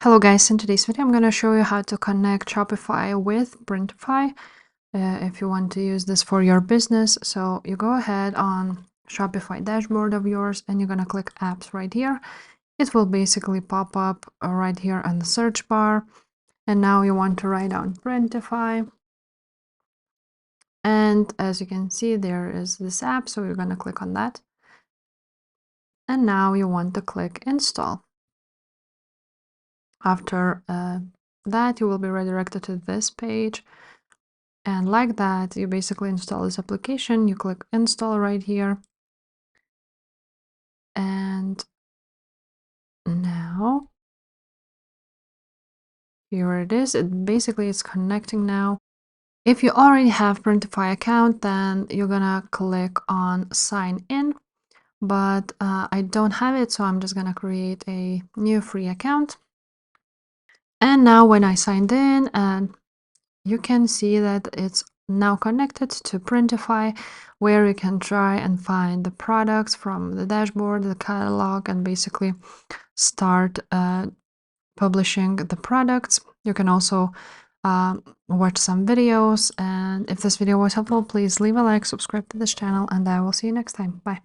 Hello guys, in today's video I'm going to show you how to connect Shopify with Printify if you want to use this for your business. So you go ahead on Shopify dashboard of yours and you're going to click apps right here. It will basically pop up right here on the search bar, and now you want to write down Printify, and as you can see there is this app, so you're going to click on that, and now you want to click install. After that you will be redirected to this page, and like that you basically install this application. You click install right here, and now here it is. It's connecting now. If you already have Printify account, then you're gonna click on sign in, but I don't have it, so I'm just gonna create a new free account. And now when I signed in, and you can see that it's now connected to Printify, where you can try and find the products from the dashboard, the catalog, and basically start publishing the products. You can also watch some videos, and if this video was helpful, please leave a like, subscribe to this channel, and I will see you next time. Bye.